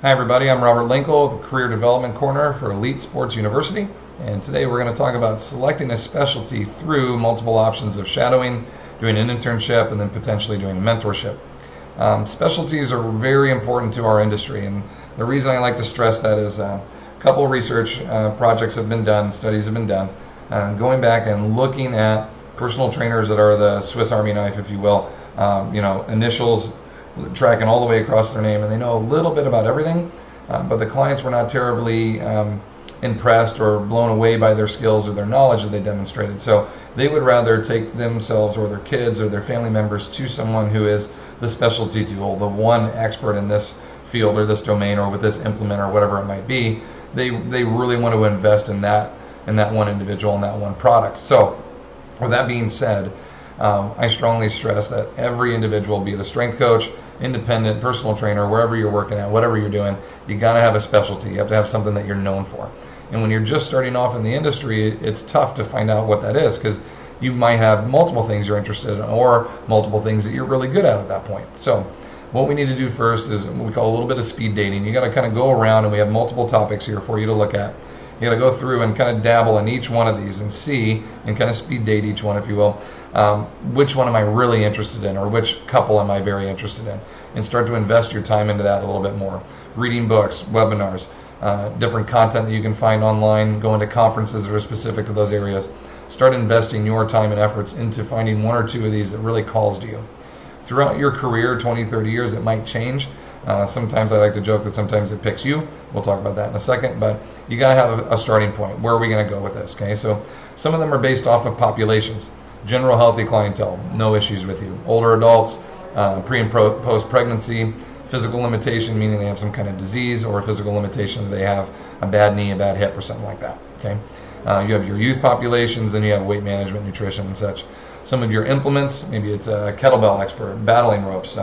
Hi everybody, I'm Robert Linkul, the Career Development Corner for Elite Sports University, and today we're going to talk about selecting a specialty through multiple options of shadowing, doing an internship, and then potentially doing a mentorship. Specialties are very important to our industry, and the reason I like to stress that is a couple of research projects have been done, studies have been done, going back and looking at personal trainers that are the Swiss Army knife, if you will, initials tracking all the way across their name, and they know a little bit about everything, but the clients were not terribly impressed or blown away by their skills or their knowledge that they demonstrated. So they would rather take themselves or their kids or their family members to someone who is the specialty tool, the one expert in this field or this domain or with this implement or whatever it might be. They really want to invest in that one individual and that one product. So with that being said, I strongly stress that every individual, be it a strength coach, independent, personal trainer, wherever you're working at, whatever you're doing, you got to have a specialty. You have to have something that you're known for. And when you're just starting off in the industry, it's tough to find out what that is, because you might have multiple things you're interested in or multiple things that you're really good at that point. So what we need to do first is what we call a little bit of speed dating. You got to kind of go around, and we have multiple topics here for you to look at. You got to go through and kind of dabble in each one of these and see, and kind of speed date each one, if you will, which one am I really interested in, or which couple am I very interested in, and start to invest your time into that a little bit more. Reading books, webinars, different content that you can find online, going to conferences that are specific to those areas. Start investing your time and efforts into finding one or two of these that really calls to you. Throughout your career, 20, 30 years, it might change. Sometimes I like to joke that sometimes it picks you. We'll talk about that in a second, but you got to have a starting point. Where are we going to go with this? Okay, so some of them are based off of populations. General healthy clientele, no issues with you. Older adults, pre and post pregnancy, physical limitation, meaning they have some kind of disease, or a physical limitation, they have a bad knee, a bad hip, or something like that. Okay, you have your youth populations, then you have weight management, nutrition, and such. Some of your implements, maybe it's a kettlebell expert, battling ropes,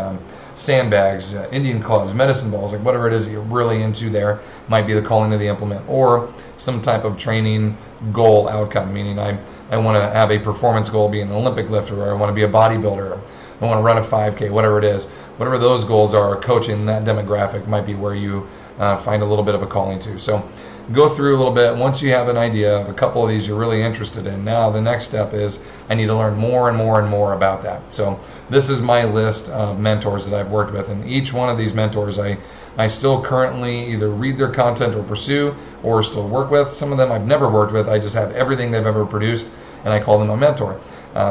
sandbags, Indian clubs, medicine balls, like whatever it is that you're really into there might be the calling of the implement, or some type of training goal outcome, meaning I want to have a performance goal, be an Olympic lifter, or I want to be a bodybuilder, I want to run a 5K, whatever it is. Whatever those goals are, coaching that demographic might be where you find a little bit of a calling to. So go through a little bit. Once you have an idea of a couple of these you're really interested in, now the next step is I need to learn more and more and more about that. So this is my list of mentors that I've worked with, and each one of these mentors I still currently either read their content or pursue or still work with. Some of them I've never worked with. I just have everything they've ever produced, and I call them a mentor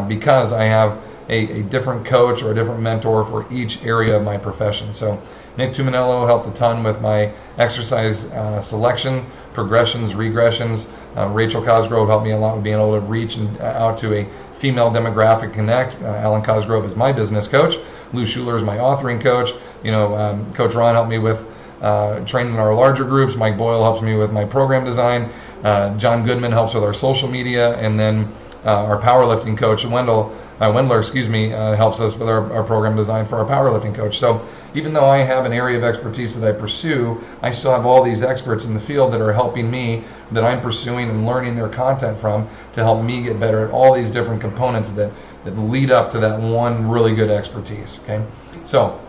because I have a different coach or a different mentor for each area of my profession. So Nick Tuminello helped a ton with my exercise selection, progressions, regressions. Rachel Cosgrove helped me a lot with being able to reach out to a female demographic connect. Alan Cosgrove is my business coach. Lou Schuler is my authoring coach. Coach Ron helped me with training our larger groups. Mike Boyle helps me with my program design. John Goodman helps with our social media, and then our powerlifting coach, Wendler, helps us with our program design for our powerlifting coach. So even though I have an area of expertise that I pursue, I still have all these experts in the field that are helping me, that I'm pursuing and learning their content from, to help me get better at all these different components that lead up to that one really good expertise. Okay, so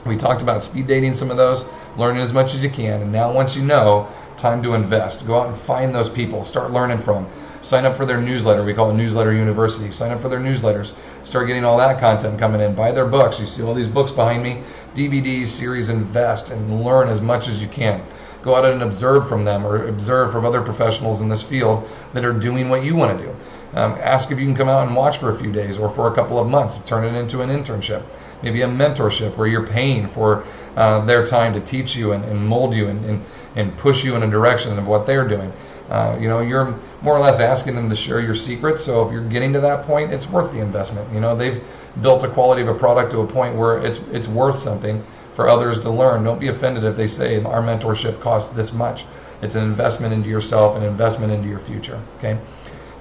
we talked about speed dating some of those, learning as much as you can, and now once you know, time to invest. Go out and find those people, start learning from them. Sign up for their newsletter. We call it Newsletter University. Sign up for their newsletters. Start getting all that content coming in. Buy their books. You see all these books behind me. DVDs, series, invest and learn as much as you can. Go out and observe from them, or observe from other professionals in this field that are doing what you want to do. Ask if you can come out and watch for a few days or for a couple of months. Turn it into an internship. Maybe a mentorship where you're paying for their time to teach you and mold you and push you in a direction of what they're doing. You're more or less asking them to share your secrets. So if you're getting to that point, it's worth the investment. They've built a quality of a product to a point where it's worth something for others to learn. Don't be offended if they say our mentorship costs this much. It's an investment into yourself, an investment into your future. Okay.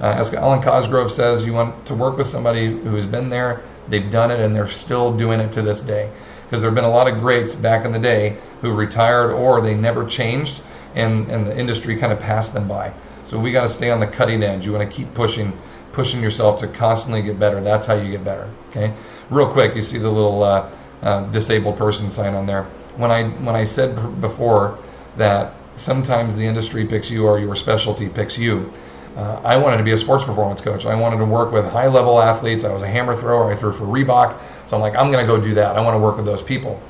As Alan Cosgrove says, you want to work with somebody who has been there, they've done it, and they're still doing it to this day. Because there have been a lot of greats back in the day who retired, or they never changed, and the industry kind of passed them by. So we got to stay on the cutting edge. You want to keep pushing yourself to constantly get better. That's how you get better. Okay. Real quick, you see the little disabled person sign on there. when I said before that sometimes the industry picks you or your specialty picks you, I wanted to be a sports performance coach. I wanted to work with high-level athletes. I was a hammer thrower. I threw for Reebok. So I'm like, I'm going to go do that. I want to work with those people.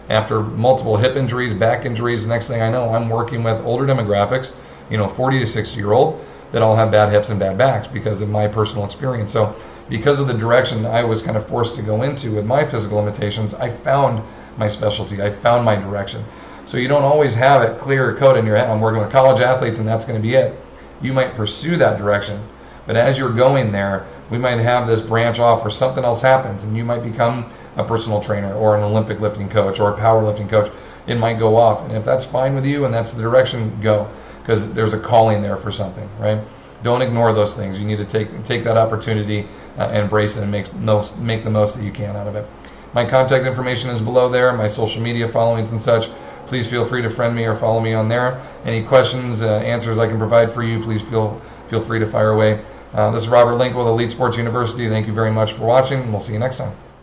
After multiple hip injuries, back injuries, next thing I know, I'm working with older demographics, 40 to 60-year-old, that all have bad hips and bad backs because of my personal experience. So because of the direction I was kind of forced to go into with my physical limitations, I found my specialty. I found my direction. So you don't always have it clear cut in your head. I'm working with college athletes and that's going to be it. You might pursue that direction, but as you're going there, we might have this branch off where something else happens and you might become a personal trainer or an Olympic lifting coach or a powerlifting coach. It might go off, and if that's fine with you and that's the direction, go, because there's a calling there for something, right? Don't ignore those things. You need to take that opportunity and embrace it and make the most that you can out of it. My contact information is below there, my social media followings and such. Please feel free to friend me or follow me on there. Any questions, answers I can provide for you, please feel free to fire away. This is Robert Linkul with Elite Sports University. Thank you very much for watching, and we'll see you next time.